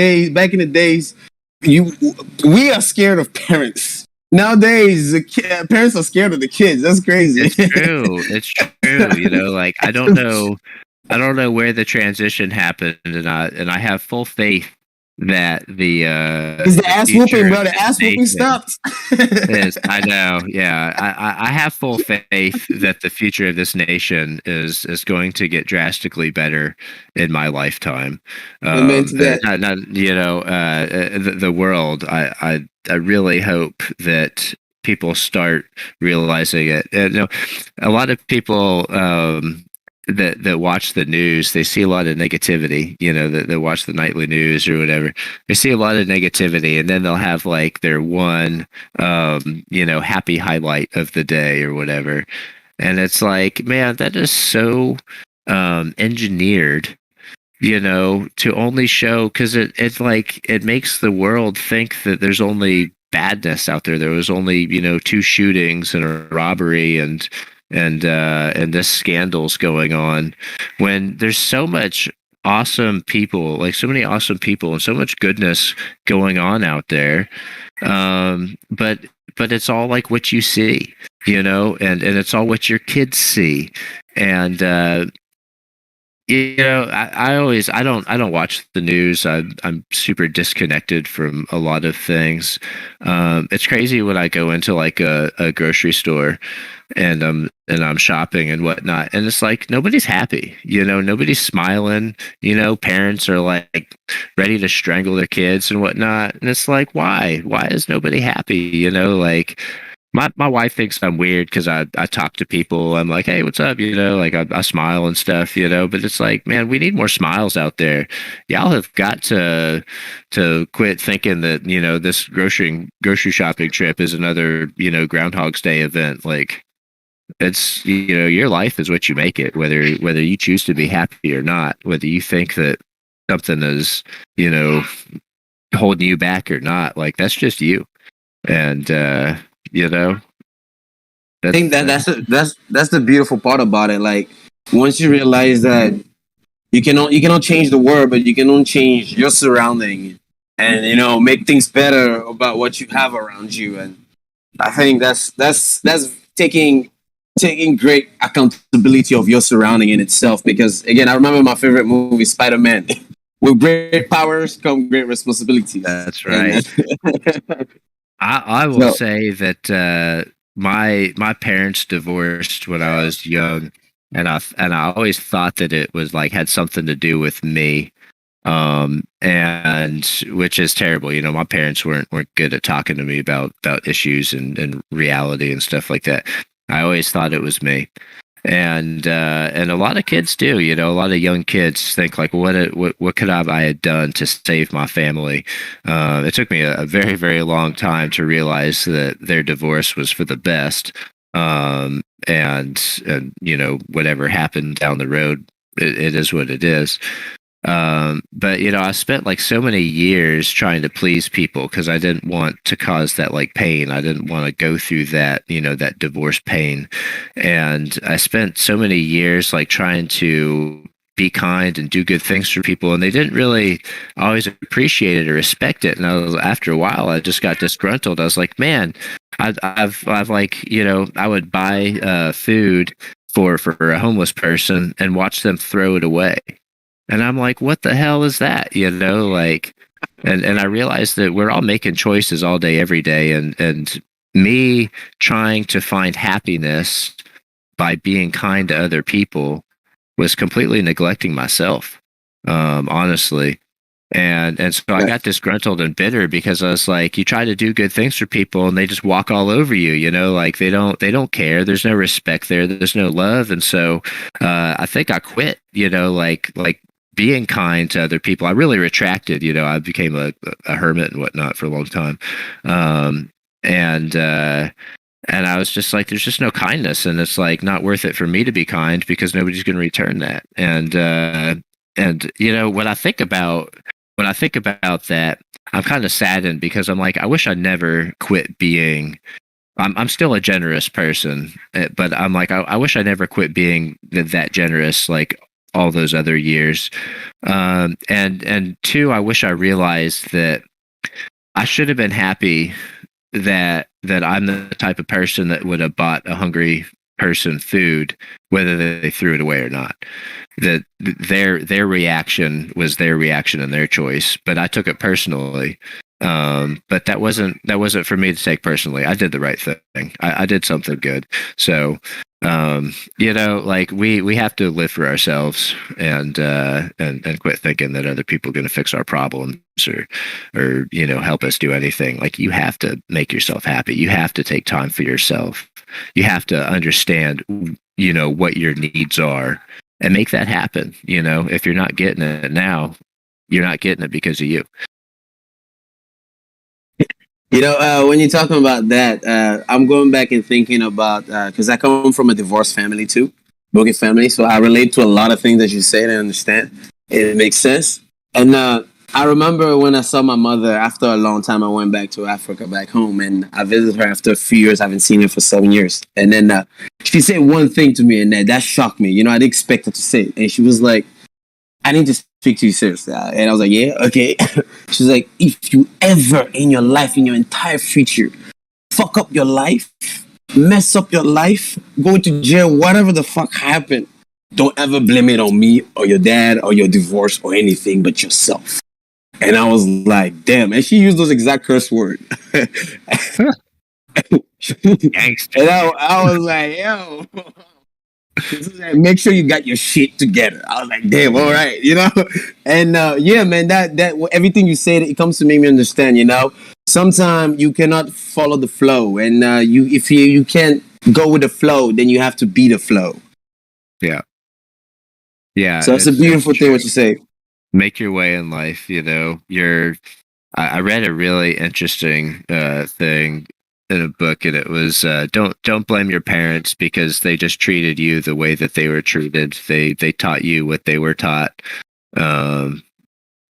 A: the days, you we are scared of parents. Nowadays, parents are scared of the kids. That's crazy.
B: It's true. It's true. Like, I don't know where the transition happened, and I have full faith that the
A: It's the
B: the
A: ass
B: future
A: whooping,
B: of
A: bro. The
B: this
A: ass whooping
B: nation
A: stopped.
B: is. I know. Yeah, I have full faith that the future of this nation is going to get drastically better in my lifetime.
A: Amen to that.
B: Not the world. I really hope that people start realizing it. A lot of people that watch the news, they see a lot of negativity. That watch the nightly news or whatever. They see a lot of negativity, and then they'll have like their one, happy highlight of the day or whatever. And it's like, man, that is so engineered, to only show, because it's like it makes the world think that there's only badness out there. There was only 2 shootings and a robbery and this scandal's going on, when there's so much awesome people, like so many awesome people and so much goodness going on out there. But it's all like what you see, and it's all what your kids see. And I don't watch the news. I'm super disconnected from a lot of things. It's crazy when I go into like a grocery store and I'm shopping and whatnot, and it's like nobody's happy. Nobody's smiling. Parents are like ready to strangle their kids and whatnot, and it's like, why is nobody happy? Like, my wife thinks I'm weird because I talk to people. I'm like, hey, what's up? Like I smile and stuff, but it's like, man, we need more smiles out there. Y'all have got to quit thinking that, this grocery shopping trip is another, Groundhog's Day event. Like, it's, your life is what you make it, whether you choose to be happy or not, whether you think that something is, you know, holding you back or not. Like, that's just you. And you know,
A: I think
B: that's
A: that that's the beautiful part about it. Like once you realize that you cannot change the world, but you can only change your surrounding, and make things better about what you have around you. And I think that's taking. taking great accountability of your surrounding in itself. Because again, I remember my favorite movie, Spider-Man. With great powers come great responsibilities,
B: That's
A: and
B: right. I will
A: so
B: say that my parents divorced when I was young, and I always thought that it was like had something to do with me, and which is terrible. You know, my parents weren't good at talking to me about issues and reality and stuff like that. I always thought it was me, and a lot of kids do. You know, a lot of young kids think like, what could I have done to save my family? It took me a very very long time to realize that their divorce was for the best. And you know, whatever happened down the road, it is what it is. But you know, I spent like so many years trying to please people because I didn't want to cause that like pain. I didn't want to go through that, you know, that divorce pain. And I spent so many years like trying to be kind and do good things for people, and they didn't really always appreciate it or respect it. And after a while, I just got disgruntled. I was like, man, I've like, you know, I would buy food for a homeless person and watch them throw it away, and I'm like, what the hell is that? You know, like, and I realized that we're all making choices all day, every day, and me trying to find happiness by being kind to other people was completely neglecting myself, honestly. And so I got disgruntled and bitter because I was like, you try to do good things for people and they just walk all over you, you know, like they don't care. There's no respect there. There's no love. And so I think I quit, you know, like being kind to other people. I really retracted, you know, I became a hermit and whatnot for a long time. Um, and and I was just like, there's just no kindness, and it's like not worth it for me to be kind because nobody's going to return that. And you know, when I think about that, I'm kind of saddened because I'm like, I wish I never quit being. I'm still a generous person, but I'm like, I wish I never quit being that generous, like all those other years. And two, I wish I realized that I should have been happy that I'm the type of person that would have bought a hungry person food, whether they threw it away or not. That their reaction was their reaction and their choice, but I took it personally. But that wasn't for me to take personally. I did the right thing. I did something good. So you know, like we have to live for ourselves and quit thinking that other people are going to fix our problems or you know, help us do anything. Like, you have to make yourself happy. You have to take time for yourself. You have to understand, you know, what your needs are and make that happen. You know, if you're not getting it now, you're not getting it because of you.
A: you know, when you're talking about that, I'm going back and thinking about because I come from a divorced family too, broken family, so I relate to a lot of things that you say and I understand. It makes sense. And I remember when I saw my mother after a long time. I went back to Africa, back home, and I visited her after a few years. I haven't seen her for 7 years, and then she said one thing to me, and that shocked me. You know, I didn't expect her to say it, and she was like, I need to speak to you seriously. And I was like, yeah, okay. She's like, if you ever in your life, in your entire future, fuck up your life, mess up your life, go to jail, whatever the fuck happened, don't ever blame it on me or your dad or your divorce or anything but yourself. And I was like, damn. And she used those exact curse words. And
B: Gangster.
A: I was like, yo, make sure you got your shit together. I was like, damn, all right, you know. And yeah, man, that everything you said, it comes to make me understand. You know, sometimes you cannot follow the flow, and you if you can't go with the flow, then you have to be the flow.
B: Yeah. Yeah,
A: So it's a
B: it's
A: beautiful thing what
B: true.
A: you say.
B: Make your way in life. You know, I read a really interesting thing in a book, and it was don't blame your parents because they just treated you the way that they were treated. They taught you what they were taught. Um,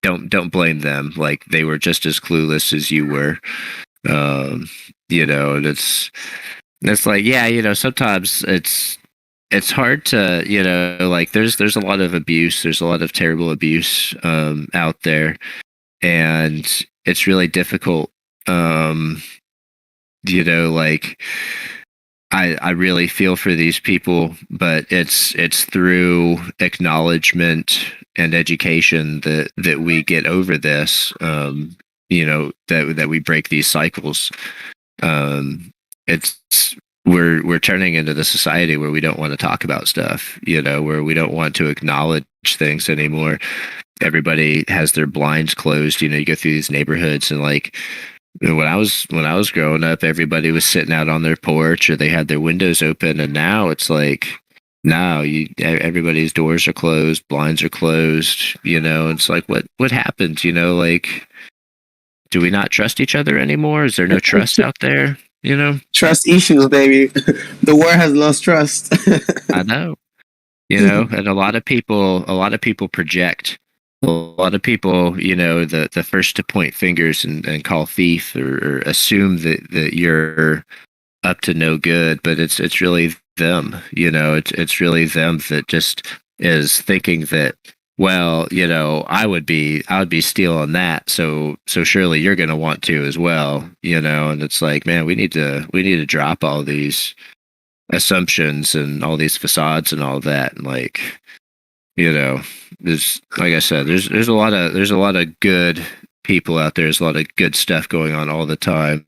B: don't blame them. Like, they were just as clueless as you were. Um, you know, and it's like, yeah, you know, sometimes it's hard to, you know, like there's a lot of abuse. There's a lot of terrible abuse out there, and it's really difficult. You know, like I really feel for these people, but it's through acknowledgement and education that we get over this. That we break these cycles. It's we're turning into the society where we don't want to talk about stuff. Where we don't want to acknowledge things anymore. Everybody has their blinds closed. You go through these neighborhoods and like. When I was growing up, everybody was sitting out on their porch or they had their windows open, and now it's like everybody's doors are closed, blinds are closed. It's like what happened? Like, do we not trust each other anymore? Is there no trust out there?
A: Trust issues, baby. The world has lost trust.
B: I know. And a lot of people project. A lot of people, the first to point fingers and call thief or assume that you're up to no good, but it's really them. It's really them that just is thinking that, well, I would be stealing that, so surely you're going to want to as well. And it's like, man, we need to drop all these assumptions and all these facades and all that, and like. There's, like I said, there's a lot of good people out there. There's a lot of good stuff going on all the time,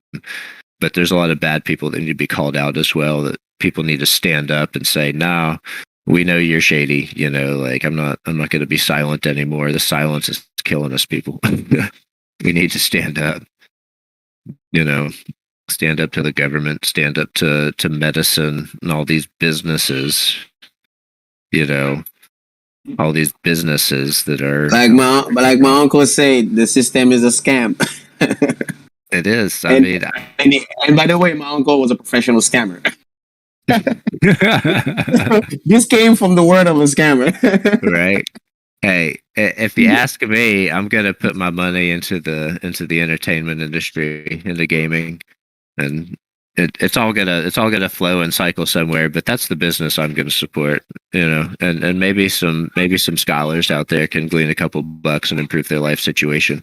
B: but there's a lot of bad people that need to be called out as well. That people need to stand up and say, "No, we know you're shady." Like I'm not going to be silent anymore. The silence is killing us, people. We need to stand up. Stand up to the government. Stand up to medicine and all these businesses. All these businesses that are
A: like my uncle said, the system is a scam.
B: It is.
A: And by the way, my uncle was a professional scammer. This came from the word of a scammer.
B: Right. Hey, if you ask me, I'm gonna put my money into the entertainment industry, into gaming, and it's all gonna flow and cycle somewhere. But that's the business I'm gonna support. And maybe some scholars out there can glean a couple bucks and improve their life situation.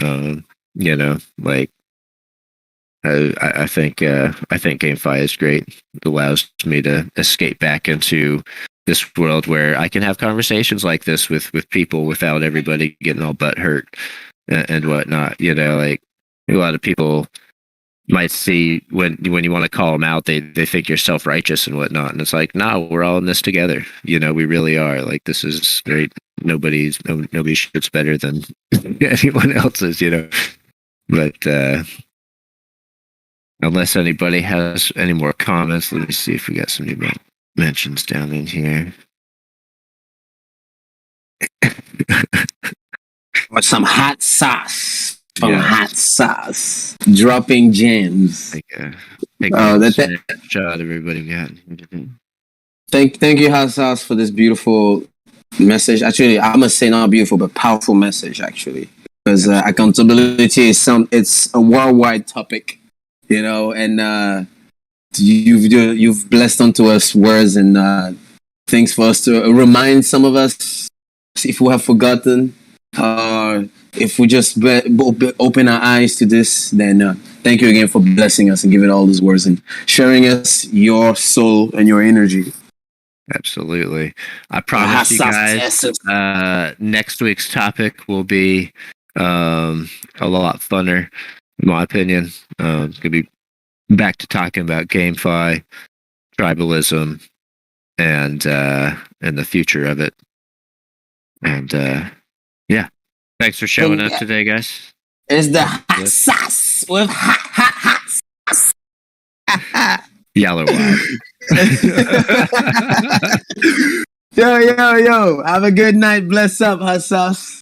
B: Like I think GameFi is great. It allows me to escape back into this world where I can have conversations like this with people without everybody getting all butt hurt and whatnot. Like a lot of people might see when you want to call them out, they think you're self-righteous and whatnot, and it's like, no, we're all in this together. We really are. Like, this is great. Nobody shoots better than anyone else's. But unless anybody has any more comments, let me see if we got some new mentions down in here.
A: With some hot sauce. Hotsauce, dropping gems.
B: Shot everybody got.
A: Thank you, Hotsauce, for this beautiful message. Actually, I must say not beautiful, but powerful message. Actually, because accountability is it's a worldwide topic, and you've blessed unto us words and things for us to remind some of us if we have forgotten. If we just open our eyes to this, then thank you again for blessing us and giving all those words and sharing us your soul and your energy.
B: Absolutely. I promise you guys, next week's topic will be a lot funner, in my opinion. It's going to be back to talking about GameFi, tribalism, and the future of it. And yeah. Thanks for showing up today, guys.
A: It's the hot sauce with hot sauce.
B: Y'all are wild.
A: Yo. Have a good night. Bless up, hot sauce.